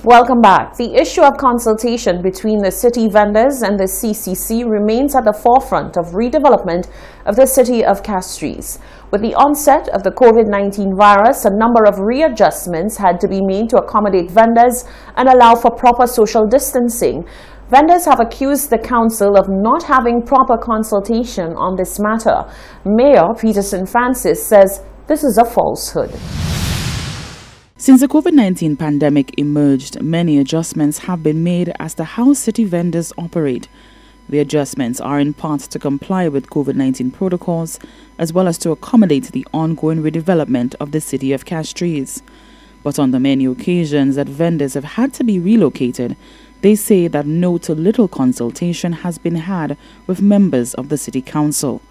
Welcome back. The issue of consultation between the city vendors and the CCC remains at the forefront of redevelopment of the city of Castries. With the onset of the COVID-19 virus, a number of readjustments had to be made to accommodate vendors and allow for proper social distancing. Vendors have accused the council of not having proper consultation on this matter. Mayor Peterson Francis says this is a falsehood. Since the COVID-19 pandemic emerged, many adjustments have been made as to how city vendors operate. The adjustments are in part to comply with COVID-19 protocols, as well as to accommodate the ongoing redevelopment of the city of Castries. But on the many occasions that vendors have had to be relocated, they say that no to little consultation has been had with members of the city council.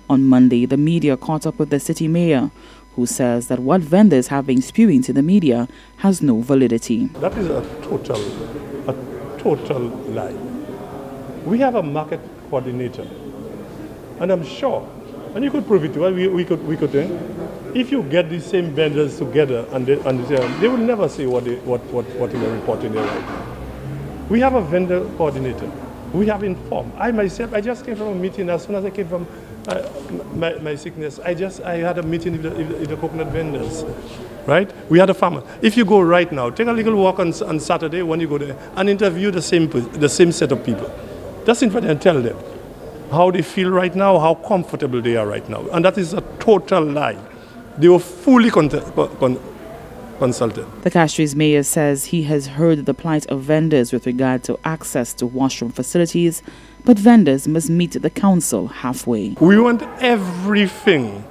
On Monday, the media caught up with the city mayor, who says that what vendors have been spewing to the media has no validity. That is a total lie. We have a market coordinator, and I'm sure, and you could prove it to us, we could if you get these same vendors together and they will never say what in the report in there right now. We have a vendor coordinator. We have informed. I myself, I just came from a meeting. As soon as I came from my sickness, I had a meeting with the coconut vendors, right? We had a farmer. If you go right now, take a little walk on Saturday when you go there and interview the same set of people. Just in front and tell them how they feel right now, how comfortable they are right now. And that is a total lie. They were fully consulted. The Castries mayor says he has heard the plight of vendors with regard to access to washroom facilities, but vendors must meet the council halfway. We want everything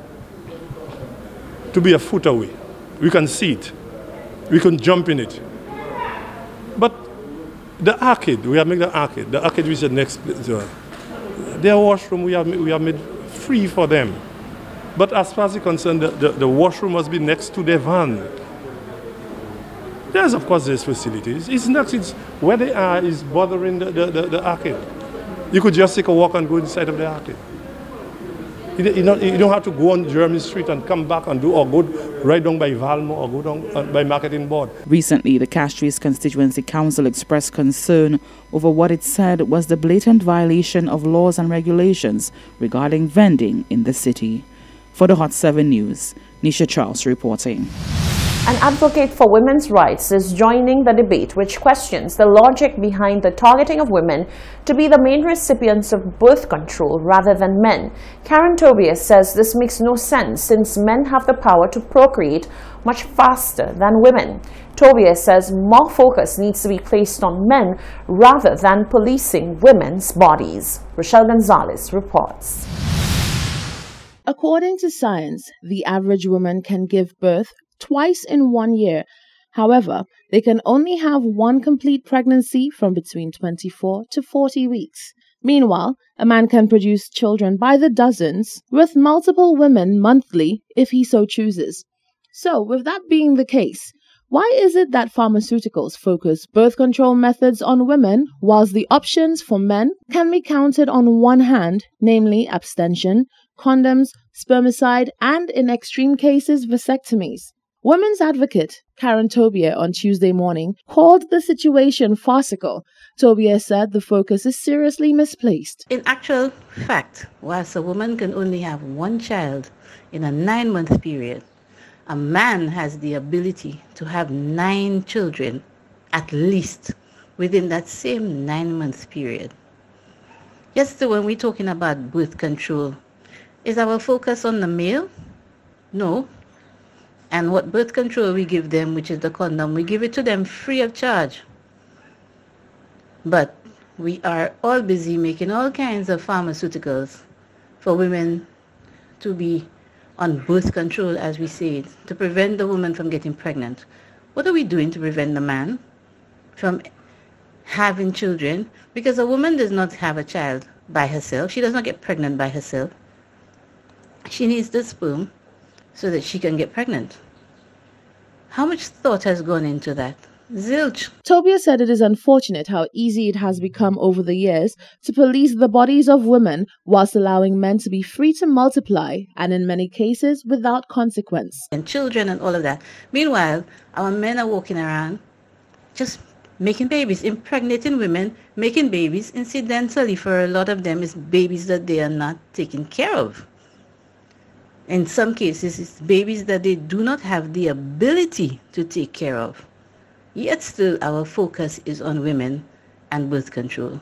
to be a foot away. We can see it. We can jump in it. But the arcade, we have made the arcade which is the next place. Their washroom, we have made free for them. But as far as it's concerned, the washroom must be next to their van. There's, of course, there's facilities. It's where they are is bothering the arcade. You could just take a walk and go inside of the arcade. You don't have to go on Jeremy Street and come back and go right down by Valmo or go down by Marketing Board. Recently, the Castries Constituency Council expressed concern over what it said was the blatant violation of laws and regulations regarding vending in the city. For the Hot 7 News, Nisha Charles reporting. An advocate for women's rights is joining the debate which questions the logic behind the targeting of women to be the main recipients of birth control rather than men. Karen Tobias says this makes no sense since men have the power to procreate much faster than women. Tobias says more focus needs to be placed on men rather than policing women's bodies. Rochelle Gonzalez reports. According to science, the average woman can give birth twice in 1 year. However, they can only have one complete pregnancy from between 24 to 40 weeks. Meanwhile, a man can produce children by the dozens with multiple women monthly if he so chooses. So, with that being the case, why is it that pharmaceuticals focus birth control methods on women whilst the options for men can be counted on one hand, namely abstention, condoms, spermicide, and in extreme cases, vasectomies? Women's advocate Karen Tobias on Tuesday morning called the situation farcical. Tobias said the focus is seriously misplaced. In actual fact, whilst a woman can only have one child in a 9-month period, a man has the ability to have 9 children at least within that same 9-month period. Yes, so when we're talking about birth control, is our focus on the male? No. And what birth control we give them, which is the condom, we give it to them free of charge. But we are all busy making all kinds of pharmaceuticals for women to be on birth control, as we say it, to prevent the woman from getting pregnant. What are we doing to prevent the man from having children? Because a woman does not have a child by herself. She does not get pregnant by herself. She needs the sperm so that she can get pregnant. How much thought has gone into that? Zilch. Tobias said it is unfortunate how easy it has become over the years to police the bodies of women whilst allowing men to be free to multiply and in many cases without consequence. And children and all of that. Meanwhile, our men are walking around just making babies, impregnating women, making babies. Incidentally, for a lot of them, it's babies that they are not taking care of. In some cases, it's babies that they do not have the ability to take care of. Yet still, our focus is on women and birth control.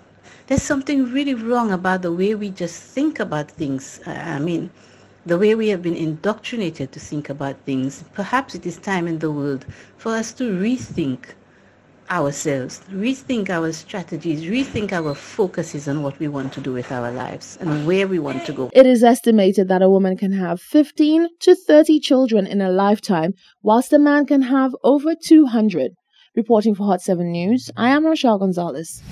There's something really wrong about the way we just think about things. The way we have been indoctrinated to think about things. Perhaps it is time in the world for us to rethink ourselves, rethink our strategies, rethink our focuses on what we want to do with our lives and where we want to go. It is estimated that a woman can have 15 to 30 children in a lifetime, whilst a man can have over 200. Reporting for Hot 7 News, I am Rochelle Gonzalez.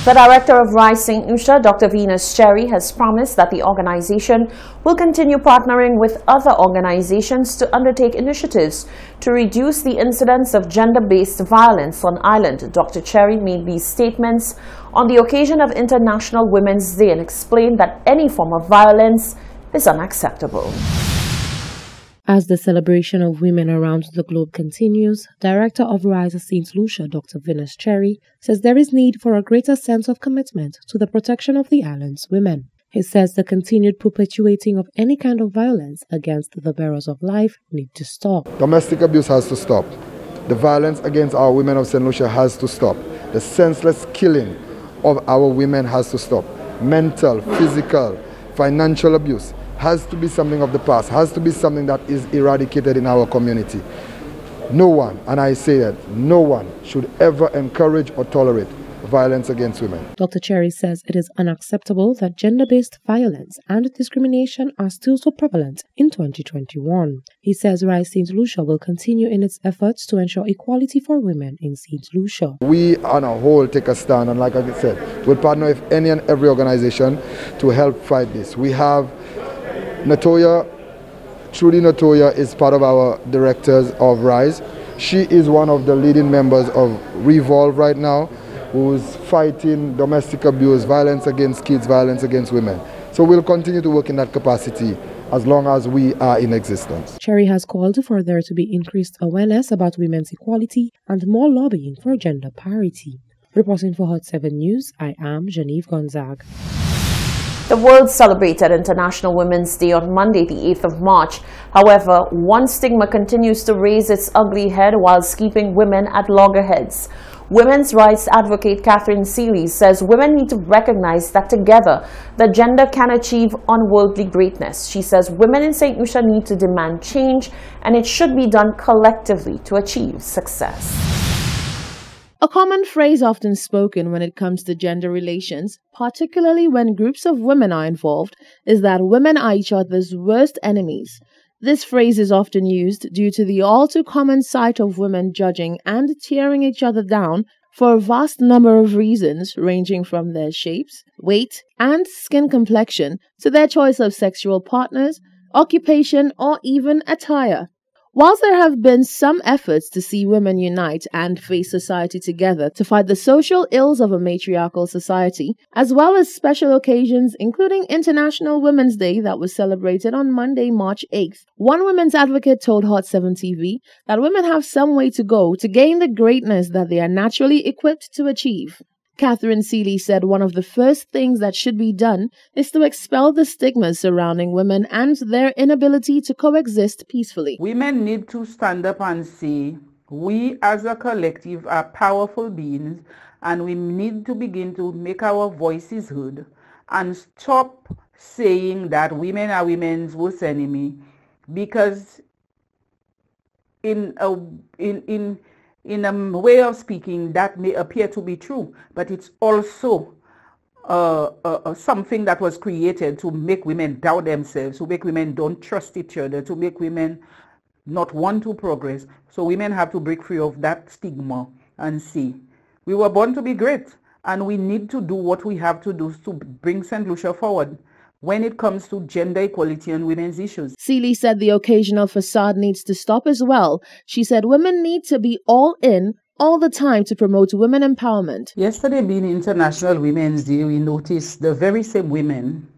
The director of RISE St. Lucia, Dr. Venus Cherry, has promised that the organization will continue partnering with other organizations to undertake initiatives to reduce the incidence of gender-based violence on island. Dr. Cherry made these statements on the occasion of International Women's Day and explained that any form of violence is unacceptable. As the celebration of women around the globe continues, Director of RISE St. Lucia, Dr. Venus Cherry, says there is need for a greater sense of commitment to the protection of the island's women. He says the continued perpetuating of any kind of violence against the bearers of life need to stop. Domestic abuse has to stop. The violence against our women of St. Lucia has to stop. The senseless killing of our women has to stop. Mental, physical, financial abuse has to be something of the past, has to be something that is eradicated in our community. No one, and I say that, no one should ever encourage or tolerate violence against women. Dr. Cherry says it is unacceptable that gender-based violence and discrimination are still so prevalent in 2021. He says RISE St. Lucia will continue in its efforts to ensure equality for women in St. Lucia. We on a whole take a stand, and like I said, we'll partner with any and every organization to help fight this. We have Natoya, Trudy Natoya is part of our directors of RISE. She is one of the leading members of Revolve right now, who's fighting domestic abuse, violence against kids, violence against women. So we'll continue to work in that capacity as long as we are in existence. Cherry has called for there to be increased awareness about women's equality and more lobbying for gender parity. Reporting for Hot 7 News, I am Genevieve Gonzague. The world celebrated International Women's Day on Monday, the 8th of March. However, one stigma continues to raise its ugly head whilst keeping women at loggerheads. Women's rights advocate Catherine Seeley says women need to recognize that together, the gender can achieve unworldly greatness. She says women in St. Lucia need to demand change, and it should be done collectively to achieve success. A common phrase often spoken when it comes to gender relations, particularly when groups of women are involved, is that women are each other's worst enemies. This phrase is often used due to the all-too-common sight of women judging and tearing each other down for a vast number of reasons, ranging from their shapes, weight, and skin complexion to their choice of sexual partners, occupation, or even attire. Whilst there have been some efforts to see women unite and face society together to fight the social ills of a matriarchal society, as well as special occasions including International Women's Day that was celebrated on Monday, March 8th, one women's advocate told Hot 7 TV that women have some way to go to gain the greatness that they are naturally equipped to achieve. Catherine Seeley said one of the first things that should be done is to expel the stigmas surrounding women and their inability to coexist peacefully. Women need to stand up and say, we as a collective are powerful beings, and we need to begin to make our voices heard and stop saying that women are women's worst enemy, because in a way of speaking, that may appear to be true, but it's also something that was created to make women doubt themselves, to make women don't trust each other, to make women not want to progress. So women have to break free of that stigma and see, we were born to be great, and we need to do what we have to do to bring St. Lucia forward when it comes to gender equality and women's issues. Seeley said the occasional facade needs to stop as well. She said women need to be all in all the time to promote women empowerment. Yesterday being International Women's Day, we noticed the very same women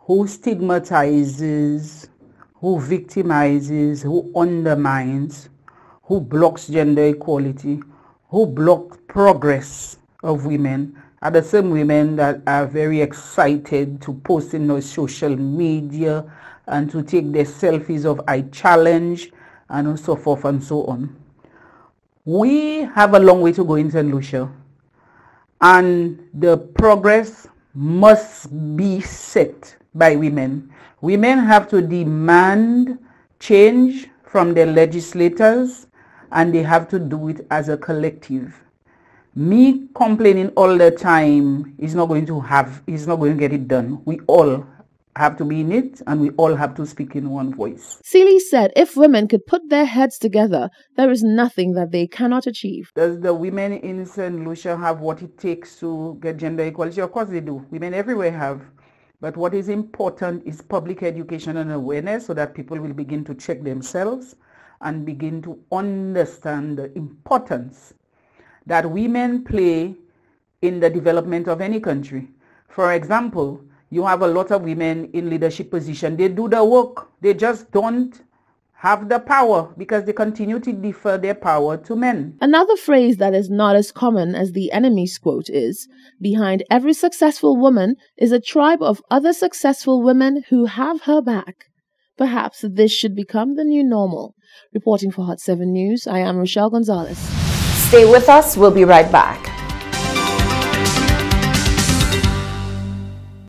who stigmatizes, who victimizes, who undermines, who blocks gender equality, who block progress of women are the same women that are very excited to post in their social media and to take their selfies of I challenge and so forth and so on. We have a long way to go in St. Lucia, and the progress must be set by women. Women have to demand change from their legislators, and they have to do it as a collective. Me complaining all the time is not going to get it done. We all have to be in it, and we all have to speak in one voice. Seeley said if women could put their heads together, there is nothing that they cannot achieve. Does the women in St. Lucia have what it takes to get gender equality? Of course they do. Women everywhere have. But what is important is public education and awareness, so that people will begin to check themselves and begin to understand the importance that women play in the development of any country. For example, you have a lot of women in leadership position. They do the work. They just don't have the power because they continue to defer their power to men. Another phrase that is not as common as the enemy's quote is, behind every successful woman is a tribe of other successful women who have her back. Perhaps this should become the new normal. Reporting for Hot 7 News, I am Rochelle Gonzalez. Stay with us. We'll be right back.